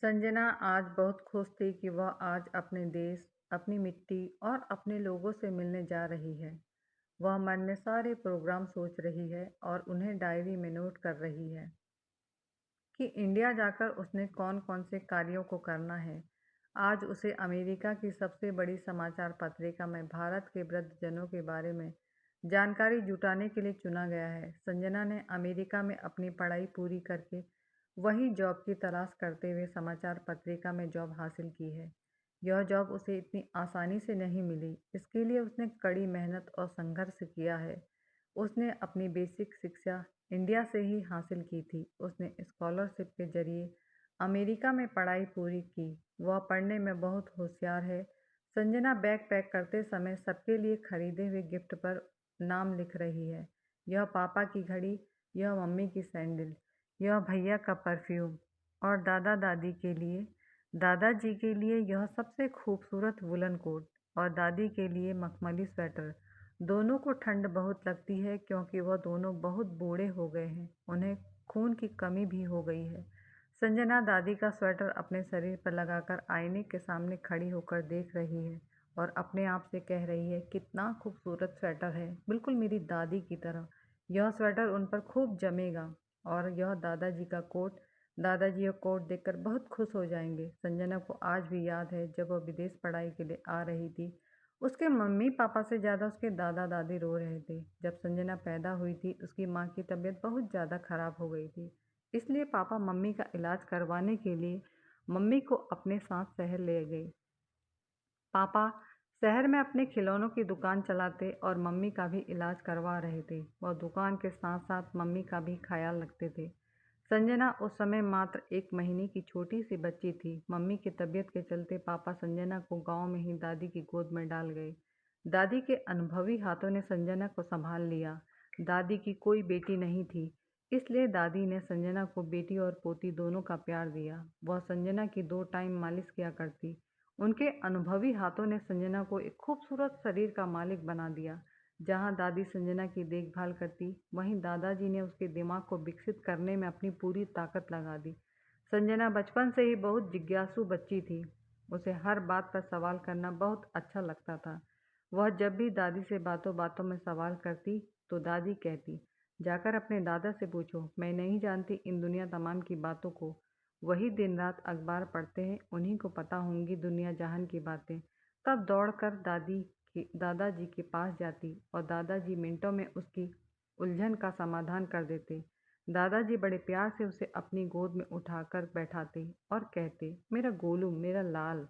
संजना आज बहुत खुश थी कि वह आज अपने देश, अपनी मिट्टी और अपने लोगों से मिलने जा रही है। वह मन में सारे प्रोग्राम सोच रही है और उन्हें डायरी में नोट कर रही है कि इंडिया जाकर उसने कौन-कौन से कार्यों को करना है। आज उसे अमेरिका की सबसे बड़ी समाचार पत्रिका में भारत के वृद्धजनों के बारे में जानकारी जुटाने के लिए चुना गया है। संजना ने अमेरिका में अपनी पढ़ाई पूरी करके वहीं जॉब की तलाश करते हुए समाचार पत्रिका में जॉब हासिल की है। यह जॉब उसे इतनी आसानी से नहीं मिली, इसके लिए उसने कड़ी मेहनत और संघर्ष किया है। उसने अपनी बेसिक शिक्षा इंडिया से ही हासिल की थी। उसने स्कॉलरशिप के जरिए अमेरिका में पढ़ाई पूरी की। वह पढ़ने में बहुत होशियार है। संजना बैग पैक करते समय सबके लिए खरीदे हुए गिफ्ट पर नाम लिख रही है। यह पापा की घड़ी, यह मम्मी की सैंडल, यह भैया का परफ्यूम और दादा दादी के लिए दादाजी के लिए यह सबसे खूबसूरत वुलन कोट और दादी के लिए मखमली स्वेटर। दोनों को ठंड बहुत लगती है क्योंकि वह दोनों बहुत बूढ़े हो गए हैं। उन्हें खून की कमी भी हो गई है। संजना दादी का स्वेटर अपने शरीर पर लगाकर आईने के सामने खड़ी होकर देख रही है और अपने आप से कह रही है, कितना खूबसूरत स्वेटर है, बिल्कुल मेरी दादी की तरह। यह स्वेटर उन पर खूब जमेगा। और यह दादाजी का कोट, दादाजी यह कोट देखकर बहुत खुश हो जाएंगे। संजना को आज भी याद है जब वह विदेश पढ़ाई के लिए आ रही थी। उसके मम्मी पापा से ज़्यादा उसके दादा दादी रो रहे थे। जब संजना पैदा हुई थी उसकी माँ की तबीयत बहुत ज़्यादा खराब हो गई थी, इसलिए पापा मम्मी का इलाज करवाने के लिए मम्मी को अपने साथ शहर ले गए। पापा शहर में अपने खिलौनों की दुकान चलाते और मम्मी का भी इलाज करवा रहे थे। वह दुकान के साथ साथ मम्मी का भी ख्याल रखते थे। संजना उस समय मात्र 1 महीने की छोटी सी बच्ची थी। मम्मी की तबीयत के चलते पापा संजना को गांव में ही दादी की गोद में डाल गए। दादी के अनुभवी हाथों ने संजना को संभाल लिया। दादी की कोई बेटी नहीं थी, इसलिए दादी ने संजना को बेटी और पोती दोनों का प्यार दिया। वह संजना की 2 टाइम मालिश किया करती। उनके अनुभवी हाथों ने संजना को एक खूबसूरत शरीर का मालिक बना दिया। जहाँ दादी संजना की देखभाल करती, वहीं दादाजी ने उसके दिमाग को विकसित करने में अपनी पूरी ताकत लगा दी। संजना बचपन से ही बहुत जिज्ञासु बच्ची थी। उसे हर बात पर सवाल करना बहुत अच्छा लगता था। वह जब भी दादी से बातों बातों में सवाल करती, तो दादी कहती, जाकर अपने दादा से पूछो, मैं नहीं जानती इन दुनिया तमाम की बातों को। वही दिन रात अखबार पढ़ते हैं, उन्हीं को पता होंगी दुनिया जहान की बातें। तब दौड़कर दादाजी के पास जाती और दादाजी मिनटों में उसकी उलझन का समाधान कर देते। दादाजी बड़े प्यार से उसे अपनी गोद में उठाकर बैठाते और कहते, मेरा गोलू, मेरा लाल।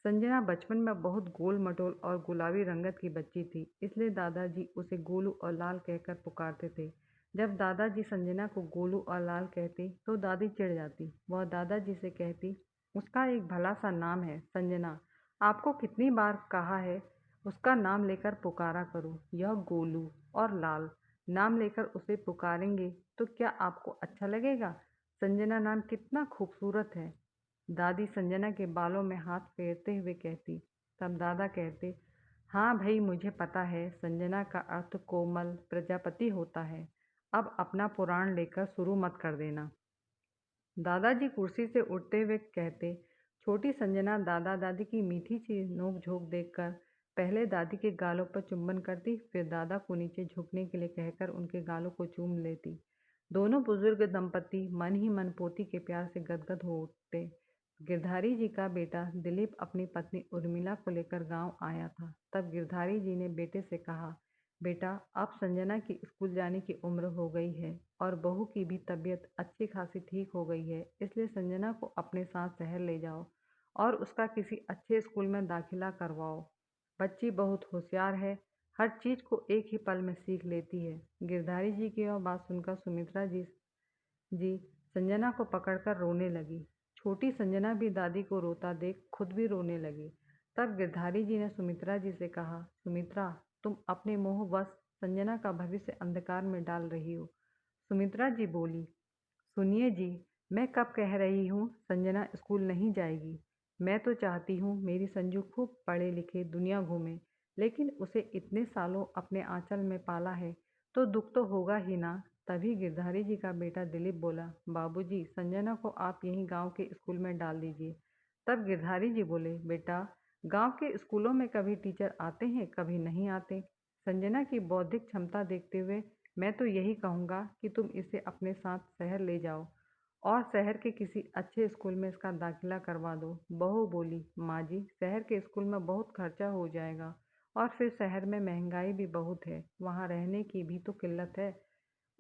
संजना बचपन में बहुत गोल मटोल और गुलाबी रंगत की बच्ची थी, इसलिए दादाजी उसे गोलू और लाल कहकर पुकारते थे। जब दादाजी संजना को गोलू और लाल कहते तो दादी चिढ़ जाती। वह दादाजी से कहती, उसका एक भला सा नाम है संजना, आपको कितनी बार कहा है उसका नाम लेकर पुकारा करो। यह गोलू और लाल नाम लेकर उसे पुकारेंगे तो क्या आपको अच्छा लगेगा? संजना नाम कितना खूबसूरत है। दादी संजना के बालों में हाथ फेरते हुए कहती। तब दादा कहते, हाँ भाई, मुझे पता है संजना का अर्थ कोमल प्रजापति होता है। अब अपना पुराण लेकर शुरू मत कर देना। दादाजी कुर्सी से उठते हुए कहते, छोटी संजना दादा दादी की मीठी सी नोक झोंक देखकर पहले दादी के गालों पर चुंबन करती, फिर दादा को नीचे झुकने के लिए कहकर उनके गालों को चूम लेती। दोनों बुजुर्ग दंपति मन ही मन पोती के प्यार से गदगद हो उठते। गिरधारी जी का बेटा दिलीप अपनी पत्नी उर्मिला को लेकर गांव आया था। तब गिरधारी जी ने बेटे से कहा, बेटा अब संजना की स्कूल जाने की उम्र हो गई है और बहू की भी तबीयत अच्छी खासी ठीक हो गई है, इसलिए संजना को अपने साथ शहर ले जाओ और उसका किसी अच्छे स्कूल में दाखिला करवाओ। बच्ची बहुत होशियार है, हर चीज़ को एक ही पल में सीख लेती है। गिरधारी जी की यह बात सुनकर सुमित्रा जी संजना को पकड़कर रोने लगी। छोटी संजना भी दादी को रोता देख खुद भी रोने लगी। तब गिरधारी जी ने सुमित्रा जी से कहा, सुमित्रा, तुम अपने मोहवश संजना का भविष्य अंधकार में डाल रही हो। सुमित्रा जी बोली, सुनिए जी, मैं कब कह रही हूँ संजना स्कूल नहीं जाएगी। मैं तो चाहती हूँ मेरी संजू खूब पढ़े लिखे दुनिया घूमे, लेकिन उसे इतने सालों अपने आंचल में पाला है तो दुख तो होगा ही ना। तभी गिरधारी जी का बेटा दिलीप बोला, बाबूजी, संजना को आप यहीं गांव के स्कूल में डाल दीजिए। तब गिरधारी जी बोले, बेटा, गांव के स्कूलों में कभी टीचर आते हैं, कभी नहीं आते। संजना की बौद्धिक क्षमता देखते हुए मैं तो यही कहूँगा कि तुम इसे अपने साथ शहर ले जाओ और शहर के किसी अच्छे स्कूल में इसका दाखिला करवा दो। बहू बोली, माँ जी, शहर के स्कूल में बहुत खर्चा हो जाएगा और फिर शहर में महंगाई भी बहुत है, वहाँ रहने की भी तो किल्लत है।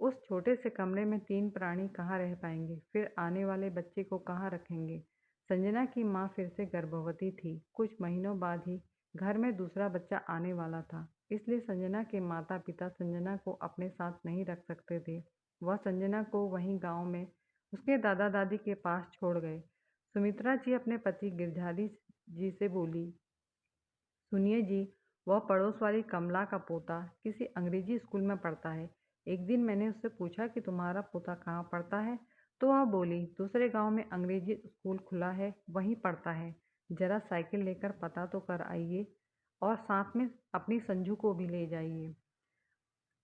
उस छोटे से कमरे में 3 प्राणी कहाँ रह पाएंगे? फिर आने वाले बच्चे को कहाँ रखेंगे? संजना की माँ फिर से गर्भवती थी। कुछ महीनों बाद ही घर में दूसरा बच्चा आने वाला था, इसलिए संजना के माता पिता संजना को अपने साथ नहीं रख सकते थे। वह संजना को वहीं गांव में उसके दादा दादी के पास छोड़ गए। सुमित्रा जी अपने पति गिरधारी जी से बोली, सुनिए जी, वह पड़ोस वाली कमला का पोता किसी अंग्रेजी स्कूल में पढ़ता है। एक दिन मैंने उससे पूछा कि तुम्हारा पोता कहाँ पढ़ता है, तो वह बोली, दूसरे गांव में अंग्रेजी स्कूल खुला है, वहीं पढ़ता है। जरा साइकिल लेकर पता तो कर आइए और साथ में अपनी संजू को भी ले जाइए।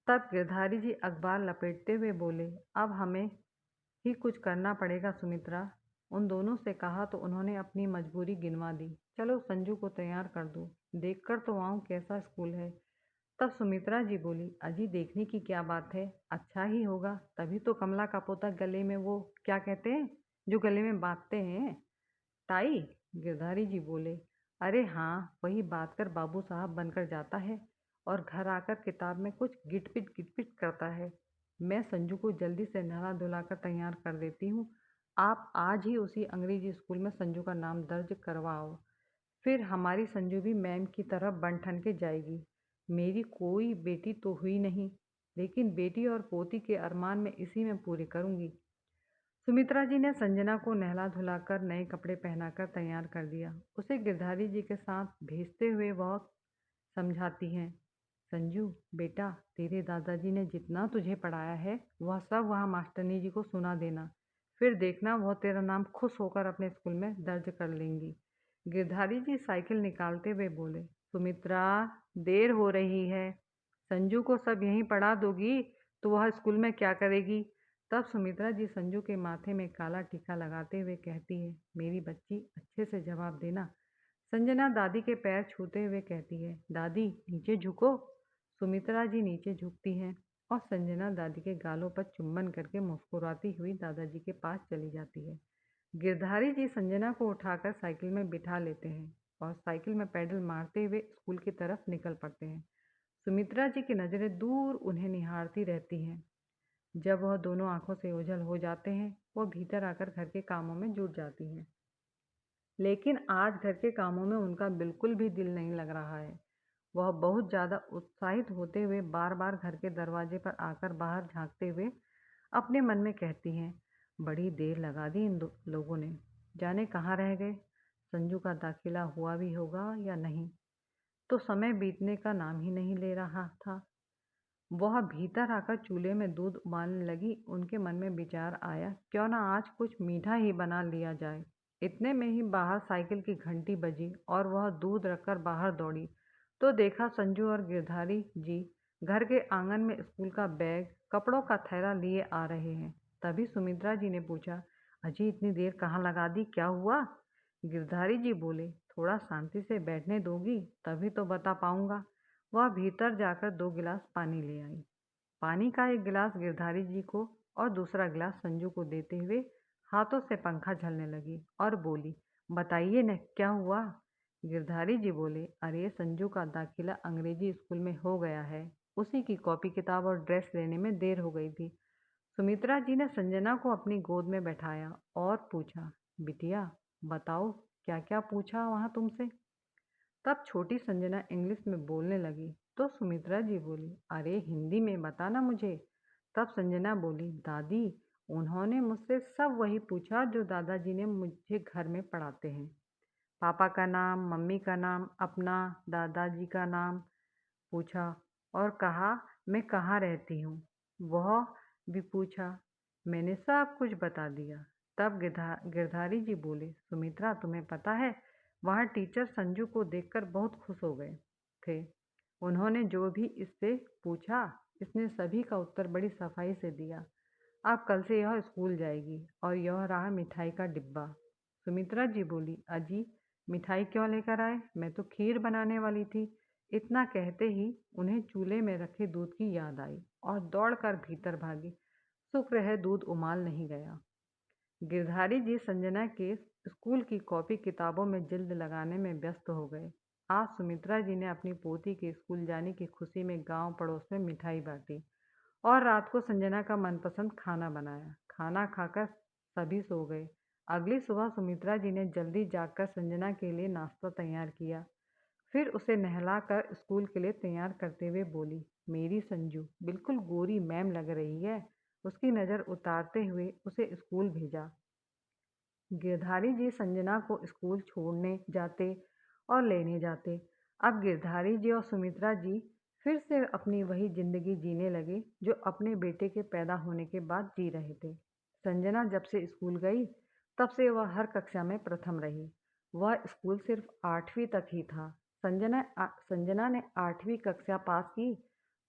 तब गिरधारी जी अखबार लपेटते हुए बोले, अब हमें ही कुछ करना पड़ेगा सुमित्रा। उन दोनों से कहा तो उन्होंने अपनी मजबूरी गिनवा दी। चलो संजू को तैयार कर दो, देखकर तो आऊँ कैसा स्कूल है। तब सुमित्रा जी बोली, अजी देखने की क्या बात है, अच्छा ही होगा। तभी तो कमला का पोता गले में वो क्या कहते हैं जो गले में बांधते हैं, टाई। गिरधारी जी बोले, अरे हाँ, वही बात कर बाबू साहब बनकर जाता है और घर आकर किताब में कुछ गिटपिट करता है। मैं संजू को जल्दी से नहला धुलाकर तैयार कर देती हूँ। आप आज ही उसी अंग्रेजी स्कूल में संजू का नाम दर्ज करवाओ। फिर हमारी संजू भी मैम की तरह बन ठन के जाएगी। मेरी कोई बेटी तो हुई नहीं, लेकिन बेटी और पोती के अरमान मैं इसी में पूरे करूँगी। सुमित्रा जी ने संजना को नहला धुलाकर नए कपड़े पहनाकर तैयार कर दिया। उसे गिरधारी जी के साथ भेजते हुए वह समझाती हैं, संजू बेटा, तेरे दादाजी ने जितना तुझे पढ़ाया है वह सब वहाँ मास्टरनी जी को सुना देना। फिर देखना वह तेरा नाम खुश होकर अपने स्कूल में दर्ज कर लेंगी। गिरधारी जी साइकिल निकालते हुए बोले, सुमित्रा, देर हो रही है। संजू को सब यहीं पढ़ा दोगी तो वह स्कूल में क्या करेगी? तब सुमित्रा जी संजू के माथे में काला टीका लगाते हुए कहती है, मेरी बच्ची, अच्छे से जवाब देना। संजना दादी के पैर छूते हुए कहती है, दादी नीचे झुको। सुमित्रा जी नीचे झुकती हैं और संजना दादी के गालों पर चुम्बन करके मुस्कुराती हुई दादाजी के पास चली जाती है। गिरधारी जी संजना को उठाकर साइकिल में बिठा लेते हैं और साइकिल में पैडल मारते हुए स्कूल की तरफ निकल पड़ते हैं। सुमित्रा जी की नज़रें दूर उन्हें निहारती रहती हैं। जब वह दोनों आंखों से ओझल हो जाते हैं, वह भीतर आकर घर के कामों में जुट जाती हैं। लेकिन आज घर के कामों में उनका बिल्कुल भी दिल नहीं लग रहा है। वह बहुत ज़्यादा उत्साहित होते हुए बार बार घर के दरवाजे पर आकर बाहर झांकते हुए अपने मन में कहती हैं, बड़ी देर लगा दी इन लोगों ने, जाने कहाँ रह गए। संजू का दाखिला हुआ भी होगा या नहीं, तो समय बीतने का नाम ही नहीं ले रहा था। वह भीतर आकर चूल्हे में दूध उबालने लगी। उनके मन में विचार आया, क्यों ना आज कुछ मीठा ही बना लिया जाए। इतने में ही बाहर साइकिल की घंटी बजी और वह दूध रखकर बाहर दौड़ी तो देखा संजू और गिरधारी जी घर के आंगन में स्कूल का बैग, कपड़ों का थैला लिए आ रहे हैं। तभी सुमित्रा जी ने पूछा, अजी इतनी देर कहाँ लगा दी, क्या हुआ? गिरधारी जी बोले, थोड़ा शांति से बैठने दोगी तभी तो बता पाऊंगा। वह भीतर जाकर 2 गिलास पानी ले आई। पानी का एक गिलास गिरधारी जी को और दूसरा गिलास संजू को देते हुए हाथों से पंखा झलने लगी और बोली, बताइए न क्या हुआ? गिरधारी जी बोले, अरे संजू का दाखिला अंग्रेजी स्कूल में हो गया है, उसी की कॉपी किताब और ड्रेस लेने में देर हो गई थी। सुमित्रा जी ने संजना को अपनी गोद में बैठाया और पूछा, बिटिया बताओ, क्या क्या पूछा वहाँ तुमसे? तब छोटी संजना इंग्लिश में बोलने लगी तो सुमित्रा जी बोली, अरे हिंदी में बताना मुझे। तब संजना बोली, दादी उन्होंने मुझसे सब वही पूछा जो दादाजी ने मुझे घर में पढ़ाते हैं। पापा का नाम, मम्मी का नाम, अपना, दादाजी का नाम पूछा और कहा मैं कहाँ रहती हूँ, वह भी पूछा। मैंने सब कुछ बता दिया। तब गिरधारी जी बोले, सुमित्रा तुम्हें पता है, वहाँ टीचर संजू को देखकर बहुत खुश हो गए थे। उन्होंने जो भी इससे पूछा इसने सभी का उत्तर बड़ी सफाई से दिया। अब कल से यह स्कूल जाएगी। और यह रहा मिठाई का डिब्बा। सुमित्रा जी बोली, अजी, मिठाई क्यों लेकर आए? मैं तो खीर बनाने वाली थी। इतना कहते ही उन्हें चूल्हे में रखे दूध की याद आई और दौड़कर भीतर भागी। शुक्र है दूध उमाल नहीं गया। गिरधारी जी संजना के स्कूल की कॉपी किताबों में जिल्द लगाने में व्यस्त हो गए। आज सुमित्रा जी ने अपनी पोती के स्कूल जाने की खुशी में गांव पड़ोस में मिठाई बांटी और रात को संजना का मनपसंद खाना बनाया। खाना खाकर सभी सो गए। अगली सुबह सुमित्रा जी ने जल्दी जागकर संजना के लिए नाश्ता तैयार किया। फिर उसे नहलाकर स्कूल के लिए तैयार करते हुए बोली, मेरी संजू बिल्कुल गोरी मैम लग रही है। उसकी नज़र उतारते हुए उसे स्कूल भेजा। गिरधारी जी संजना को स्कूल छोड़ने जाते और लेने जाते। अब गिरधारी जी और सुमित्रा जी फिर से अपनी वही जिंदगी जीने लगे जो अपने बेटे के पैदा होने के बाद जी रहे थे। संजना जब से स्कूल गई तब से वह हर कक्षा में प्रथम रही। वह स्कूल सिर्फ 8वीं तक ही था। संजना ने 8वीं कक्षा पास की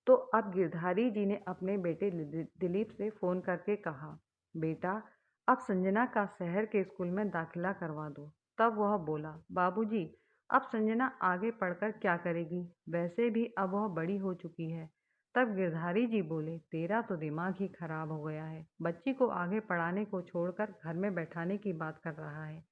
तो अब गिरधारी जी ने अपने बेटे दिलीप से फ़ोन करके कहा, बेटा, अब संजना का शहर के स्कूल में दाखिला करवा दो। तब वह बोला, बाबूजी, अब संजना आगे पढ़कर क्या करेगी? वैसे भी अब वह बड़ी हो चुकी है। तब गिरधारी जी बोले, तेरा तो दिमाग ही खराब हो गया है। बच्ची को आगे पढ़ाने को छोड़कर घर में बैठाने की बात कर रहा है।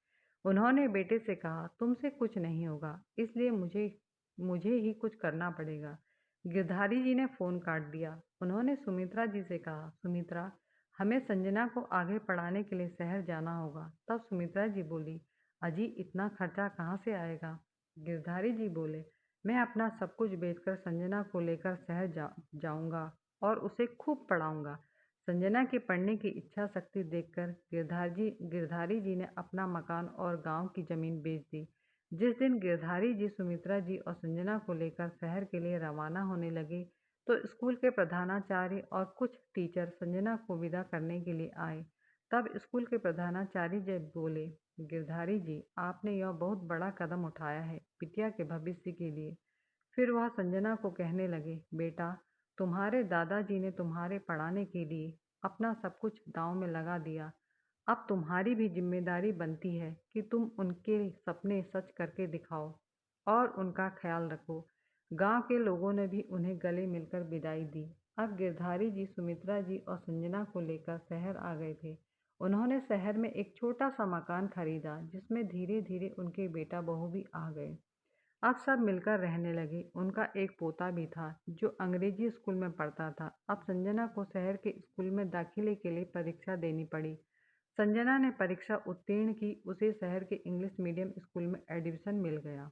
उन्होंने बेटे से कहा, तुमसे कुछ नहीं होगा, इसलिए मुझे मुझे ही कुछ करना पड़ेगा। गिरधारी जी ने फ़ोन काट दिया। उन्होंने सुमित्रा जी से कहा, सुमित्रा, हमें संजना को आगे पढ़ाने के लिए शहर जाना होगा। तब सुमित्रा जी बोली, अजी, इतना खर्चा कहाँ से आएगा? गिरधारी जी बोले, मैं अपना सब कुछ बेचकर संजना को लेकर शहर जाऊंगा और उसे खूब पढ़ाऊंगा। संजना की पढ़ने की इच्छा शक्ति देखकर गिरधारी जी ने अपना मकान और गांव की जमीन बेच दी। जिस दिन गिरधारी जी सुमित्रा जी और संजना को लेकर शहर के लिए रवाना होने लगे तो स्कूल के प्रधानाचार्य और कुछ टीचर संजना को विदा करने के लिए आए। तब स्कूल के प्रधानाचार्य जब बोले, गिरधारी जी, आपने यह बहुत बड़ा कदम उठाया है बिटिया के भविष्य के लिए। फिर वह संजना को कहने लगे, बेटा, तुम्हारे दादाजी ने तुम्हारे पढ़ाने के लिए अपना सब कुछ दांव में लगा दिया। अब तुम्हारी भी जिम्मेदारी बनती है कि तुम उनके सपने सच करके दिखाओ और उनका ख्याल रखो। गांव के लोगों ने भी उन्हें गले मिलकर विदाई दी। अब गिरधारी जी सुमित्रा जी और संजना को लेकर शहर आ गए थे। उन्होंने शहर में एक छोटा सा मकान खरीदा जिसमें धीरे धीरे उनके बेटा बहू भी आ गए। अब सब मिलकर रहने लगे। उनका एक पोता भी था जो अंग्रेजी स्कूल में पढ़ता था। अब संजना को शहर के स्कूल में दाखिले के लिए परीक्षा देनी पड़ी। संजना ने परीक्षा उत्तीर्ण की। उसे शहर के इंग्लिश मीडियम स्कूल में एडमिशन मिल गया।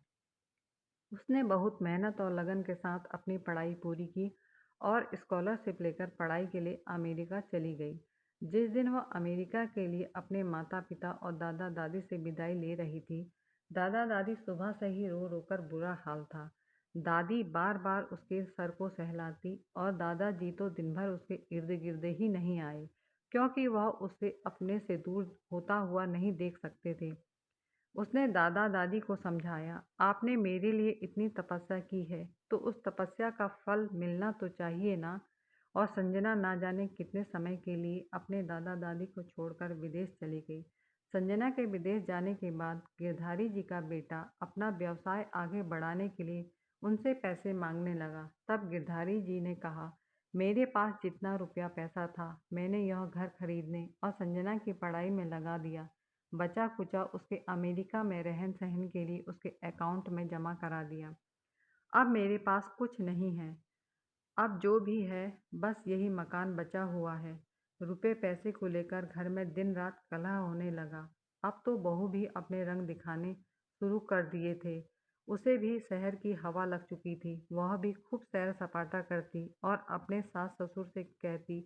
उसने बहुत मेहनत और लगन के साथ अपनी पढ़ाई पूरी की और स्कॉलरशिप लेकर पढ़ाई के लिए अमेरिका चली गई। जिस दिन वह अमेरिका के लिए अपने माता पिता और दादा दादी से विदाई ले रही थी, दादा दादी सुबह से ही रो रो कर बुरा हाल था। दादी बार बार उसके सर को सहलाती और दादाजी तो दिन भर उसके इर्द गिर्द ही नहीं आए, क्योंकि वह उसे अपने से दूर होता हुआ नहीं देख सकते थे। उसने दादा दादी को समझाया, आपने मेरे लिए इतनी तपस्या की है तो उस तपस्या का फल मिलना तो चाहिए ना। और संजना ना जाने कितने समय के लिए अपने दादा दादी को छोड़कर विदेश चली गई। संजना के विदेश जाने के बाद गिरधारी जी का बेटा अपना व्यवसाय आगे बढ़ाने के लिए उनसे पैसे मांगने लगा। तब गिरधारी जी ने कहा, मेरे पास जितना रुपया पैसा था मैंने यह घर खरीदने और संजना की पढ़ाई में लगा दिया। बचा कुचा उसके अमेरिका में रहन सहन के लिए उसके अकाउंट में जमा करा दिया। अब मेरे पास कुछ नहीं है। अब जो भी है बस यही मकान बचा हुआ है। रुपए पैसे को लेकर घर में दिन रात कलह होने लगा। अब तो बहू भी अपने रंग दिखाने शुरू कर दिए थे। उसे भी शहर की हवा लग चुकी थी। वह भी खूब सैर सपाटा करती और अपने सास ससुर से कहती,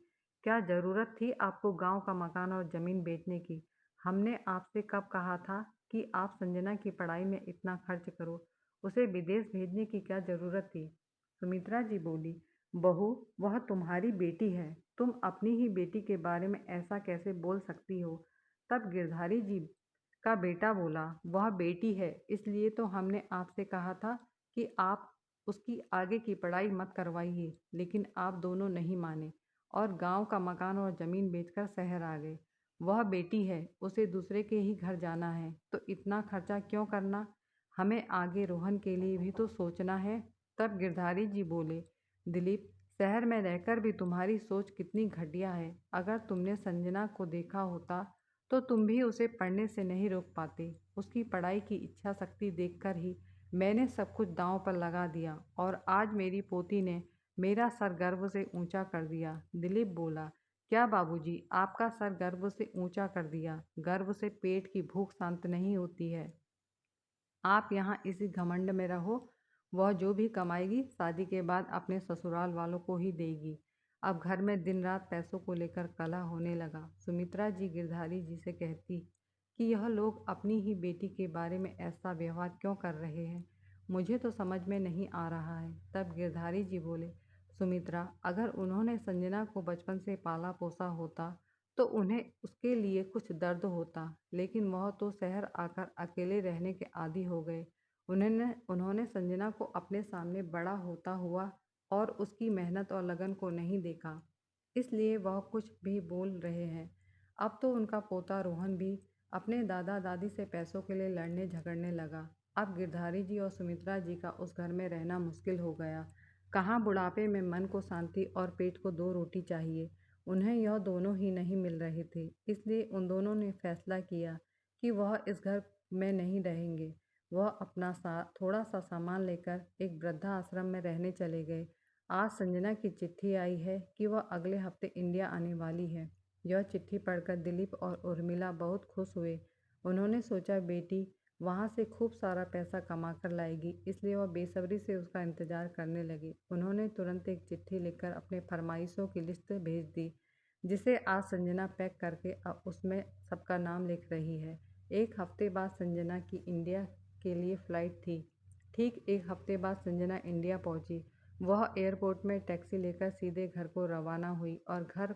क्या ज़रूरत थी आपको गांव का मकान और ज़मीन बेचने की? हमने आपसे कब कहा था कि आप संजना की पढ़ाई में इतना खर्च करो? उसे विदेश भेजने की क्या ज़रूरत थी? सुमित्रा जी बोली, बहू, वह तुम्हारी बेटी है। तुम अपनी ही बेटी के बारे में ऐसा कैसे बोल सकती हो? तब गिरधारी जी का बेटा बोला, वह बेटी है इसलिए तो हमने आपसे कहा था कि आप उसकी आगे की पढ़ाई मत करवाइए। लेकिन आप दोनों नहीं माने और गांव का मकान और ज़मीन बेचकर शहर आ गए। वह बेटी है, उसे दूसरे के ही घर जाना है, तो इतना खर्चा क्यों करना? हमें आगे रोहन के लिए भी तो सोचना है। तब गिरधारी जी बोले, दिलीप, शहर में रहकर भी तुम्हारी सोच कितनी घटिया है। अगर तुमने संजना को देखा होता तो तुम भी उसे पढ़ने से नहीं रोक पाते। उसकी पढ़ाई की इच्छा शक्ति देखकर ही मैंने सब कुछ दांव पर लगा दिया और आज मेरी पोती ने मेरा सर गर्व से ऊंचा कर दिया। दिलीप बोला, क्या बाबूजी, आपका सर गर्व से ऊंचा कर दिया? गर्व से पेट की भूख शांत नहीं होती है। आप यहाँ इसी घमंड में रहो। वह जो भी कमाएगी शादी के बाद अपने ससुराल वालों को ही देगी। अब घर में दिन रात पैसों को लेकर कलह होने लगा। सुमित्रा जी गिरधारी जी से कहती कि यह लोग अपनी ही बेटी के बारे में ऐसा व्यवहार क्यों कर रहे हैं, मुझे तो समझ में नहीं आ रहा है। तब गिरधारी जी बोले, सुमित्रा, अगर उन्होंने संजना को बचपन से पाला पोसा होता तो उन्हें उसके लिए कुछ दर्द होता, लेकिन वह तो शहर आकर अकेले रहने के आदी हो गए। उन्होंने उन्होंने संजना को अपने सामने बड़ा होता हुआ और उसकी मेहनत और लगन को नहीं देखा, इसलिए वह कुछ भी बोल रहे हैं। अब तो उनका पोता रोहन भी अपने दादा दादी से पैसों के लिए लड़ने झगड़ने लगा। अब गिरधारी जी और सुमित्रा जी का उस घर में रहना मुश्किल हो गया। कहाँ बुढ़ापे में मन को शांति और पेट को दो रोटी चाहिए, उन्हें यह दोनों ही नहीं मिल रहे थे। इसलिए उन दोनों ने फैसला किया कि वह इस घर में नहीं रहेंगे। वह अपना थोड़ा सा सामान लेकर एक वृद्धा आश्रम में रहने चले गए। आज संजना की चिट्ठी आई है कि वह अगले हफ्ते इंडिया आने वाली है। यह चिट्ठी पढ़कर दिलीप और उर्मिला बहुत खुश हुए। उन्होंने सोचा बेटी वहाँ से खूब सारा पैसा कमा कर लाएगी, इसलिए वह बेसब्री से उसका इंतज़ार करने लगे। उन्होंने तुरंत एक चिट्ठी लिखकर अपने फरमाइशों की लिस्ट भेज दी, जिसे आज संजना पैक करके अब उसमें सबका नाम लिख रही है। एक हफ्ते बाद संजना की इंडिया के लिए फ़्लाइट थी। ठीक एक हफ्ते बाद संजना इंडिया पहुंची। वह एयरपोर्ट में टैक्सी लेकर सीधे घर को रवाना हुई और घर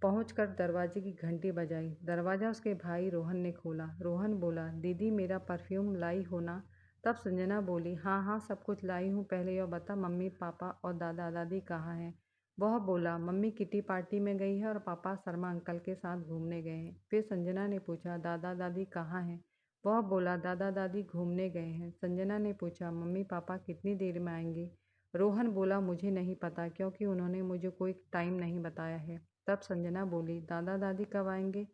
पहुंचकर दरवाजे की घंटी बजाई। दरवाज़ा उसके भाई रोहन ने खोला। रोहन बोला, दीदी, मेरा परफ्यूम लाई हो ना? तब संजना बोली, हाँ हाँ, सब कुछ लाई हूँ। पहले यह बता, मम्मी पापा और दादा दादी कहाँ हैं? वह बोला, मम्मी किटी पार्टी में गई है और पापा शर्मा अंकल के साथ घूमने गए हैं। फिर संजना ने पूछा, दादा दादी कहाँ हैं? वह बोला, दादा दादी घूमने गए हैं। संजना ने पूछा, मम्मी पापा कितनी देर में आएंगे? रोहन बोला, मुझे नहीं पता, क्योंकि उन्होंने मुझे कोई टाइम नहीं बताया है। तब संजना बोली, दादा दादी कब आएंगे?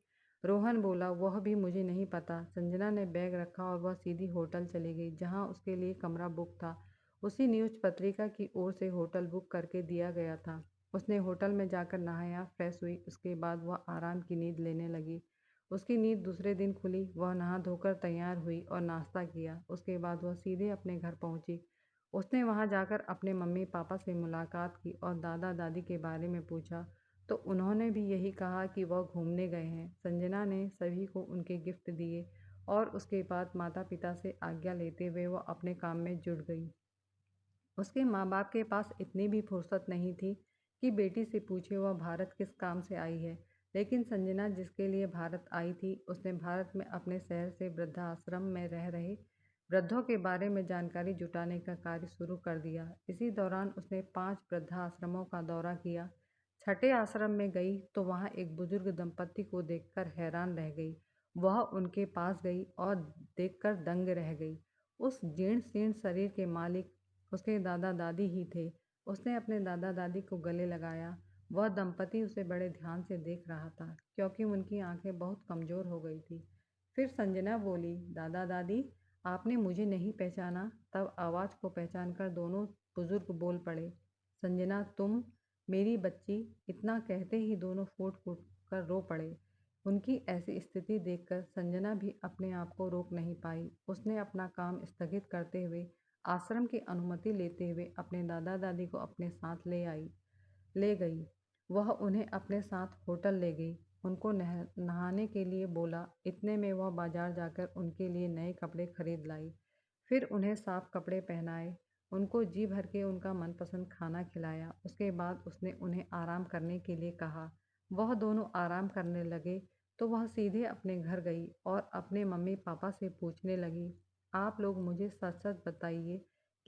रोहन बोला, वह भी मुझे नहीं पता। संजना ने बैग रखा और वह सीधी होटल चली गई, जहां उसके लिए कमरा बुक था। उसी न्यूज़ पत्रिका की ओर से होटल बुक करके दिया गया था। उसने होटल में जाकर नहाया, फ्रेश हुई। उसके बाद वह आराम की नींद लेने लगी। उसकी नींद दूसरे दिन खुली। वह नहा धोकर तैयार हुई और नाश्ता किया। उसके बाद वह सीधे अपने घर पहुंची। उसने वहां जाकर अपने मम्मी पापा से मुलाकात की और दादा दादी के बारे में पूछा, तो उन्होंने भी यही कहा कि वह घूमने गए हैं। संजना ने सभी को उनके गिफ्ट दिए और उसके बाद माता पिता से आज्ञा लेते हुए वह अपने काम में जुट गई। उसके माँ बाप के पास इतनी भी फुर्सत नहीं थी कि बेटी से पूछे वह भारत किस काम से आई है। लेकिन संजना जिसके लिए भारत आई थी, उसने भारत में अपने शहर से वृद्धाश्रम में रह रहे वृद्धों के बारे में जानकारी जुटाने का कार्य शुरू कर दिया। इसी दौरान उसने 5 वृद्धाश्रमों का दौरा किया। छठे आश्रम में गई तो वहाँ एक बुजुर्ग दंपत्ति को देखकर हैरान रह गई। वह उनके पास गई और देखकर दंग रह गई। उस जीर्ण शीर्ण शरीर के मालिक उसके दादा दादी ही थे। उसने अपने दादा दादी को गले लगाया। वह दंपति उसे बड़े ध्यान से देख रहा था, क्योंकि उनकी आंखें बहुत कमज़ोर हो गई थी। फिर संजना बोली, दादा दादी, आपने मुझे नहीं पहचाना? तब आवाज़ को पहचानकर दोनों बुजुर्ग बोल पड़े, संजना तुम, मेरी बच्ची। इतना कहते ही दोनों फूट फूट कर रो पड़े। उनकी ऐसी स्थिति देखकर संजना भी अपने आप को रोक नहीं पाई। उसने अपना काम स्थगित करते हुए आश्रम की अनुमति लेते हुए अपने दादा दादी को अपने साथ ले गई। वह उन्हें अपने साथ होटल ले गई। उनको नहाने के लिए बोला। इतने में वह बाजार जाकर उनके लिए नए कपड़े खरीद लाई। फिर उन्हें साफ कपड़े पहनाए, उनको जी भर के उनका मनपसंद खाना खिलाया। उसके बाद उसने उन्हें आराम करने के लिए कहा। वह दोनों आराम करने लगे तो वह सीधे अपने घर गई और अपने मम्मी पापा से पूछने लगी, आप लोग मुझे सच सच बताइए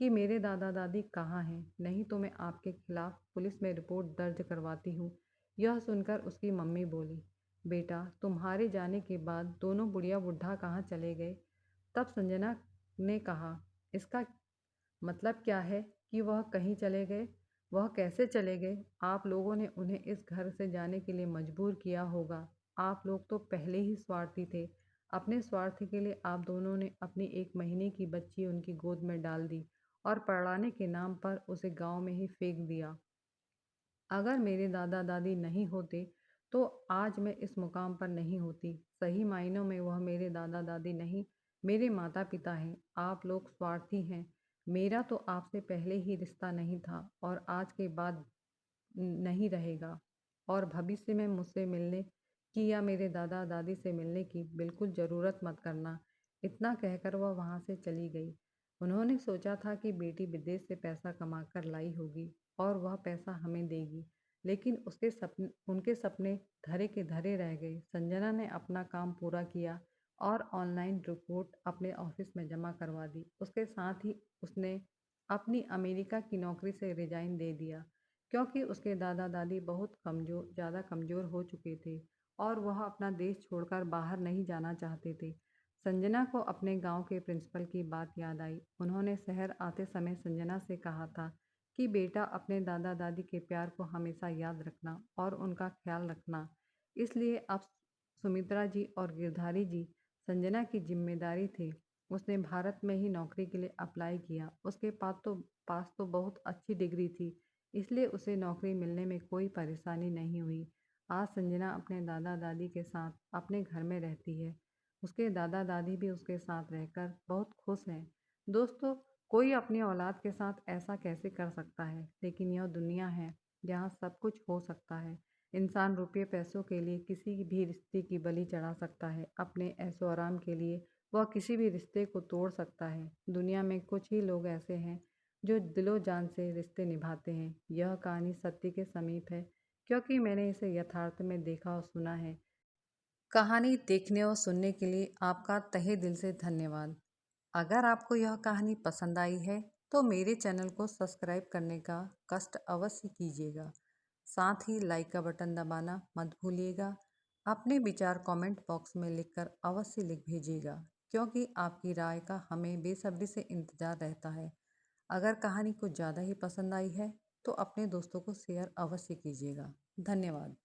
कि मेरे दादा दादी कहाँ हैं, नहीं तो मैं आपके खिलाफ पुलिस में रिपोर्ट दर्ज करवाती हूँ। यह सुनकर उसकी मम्मी बोली, बेटा तुम्हारे जाने के बाद दोनों बुढ़िया बुढ़ा कहाँ चले गए? तब संजना ने कहा, इसका मतलब क्या है कि वह कहीं चले गए? वह कैसे चले गए? आप लोगों ने उन्हें इस घर से जाने के लिए मजबूर किया होगा। आप लोग तो पहले ही स्वार्थी थे। अपने स्वार्थ के लिए आप दोनों ने अपनी 1 महीने की बच्ची उनकी गोद में डाल दी और पढ़ाने के नाम पर उसे गांव में ही फेंक दिया। अगर मेरे दादा दादी नहीं होते तो आज मैं इस मुकाम पर नहीं होती। सही मायनों में वह मेरे दादा दादी नहीं, मेरे माता पिता हैं। आप लोग स्वार्थी हैं। मेरा तो आपसे पहले ही रिश्ता नहीं था और आज के बाद नहीं रहेगा। और भविष्य में मुझसे मिलने की या मेरे दादा दादी से मिलने की बिल्कुल ज़रूरत मत करना। इतना कहकर वह वहाँ से चली गई। उन्होंने सोचा था कि बेटी विदेश से पैसा कमा कर लाई होगी और वह पैसा हमें देगी, लेकिन उनके सपने धरे के धरे रह गए। संजना ने अपना काम पूरा किया और ऑनलाइन रिपोर्ट अपने ऑफिस में जमा करवा दी। उसके साथ ही उसने अपनी अमेरिका की नौकरी से रिजाइन दे दिया, क्योंकि उसके दादा दादी ज़्यादा कमज़ोर हो चुके थे और वह अपना देश छोड़कर बाहर नहीं जाना चाहते थे। संजना को अपने गांव के प्रिंसिपल की बात याद आई। उन्होंने शहर आते समय संजना से कहा था कि बेटा अपने दादा दादी के प्यार को हमेशा याद रखना और उनका ख्याल रखना। इसलिए अब सुमित्रा जी और गिरधारी जी संजना की जिम्मेदारी थे। उसने भारत में ही नौकरी के लिए अप्लाई किया। उसके पास तो बहुत अच्छी डिग्री थी, इसलिए उसे नौकरी मिलने में कोई परेशानी नहीं हुई। आज संजना अपने दादा दादी के साथ अपने घर में रहती है। उसके दादा दादी भी उसके साथ रहकर बहुत खुश हैं। दोस्तों, कोई अपनी औलाद के साथ ऐसा कैसे कर सकता है, लेकिन यह दुनिया है जहाँ सब कुछ हो सकता है। इंसान रुपये पैसों के लिए किसी भी रिश्ते की बलि चढ़ा सकता है। अपने ऐशो आराम के लिए वह किसी भी रिश्ते को तोड़ सकता है। दुनिया में कुछ ही लोग ऐसे हैं जो दिलो जान से रिश्ते निभाते हैं। यह कहानी सत्य के समीप है, क्योंकि मैंने इसे यथार्थ में देखा और सुना है। कहानी देखने और सुनने के लिए आपका तहे दिल से धन्यवाद। अगर आपको यह कहानी पसंद आई है तो मेरे चैनल को सब्सक्राइब करने का कष्ट अवश्य कीजिएगा। साथ ही लाइक का बटन दबाना मत भूलिएगा। अपने विचार कमेंट बॉक्स में लिखकर अवश्य लिख भेजिएगा, क्योंकि आपकी राय का हमें बेसब्री से इंतज़ार रहता है। अगर कहानी कुछ ज़्यादा ही पसंद आई है तो अपने दोस्तों को शेयर अवश्य कीजिएगा। धन्यवाद।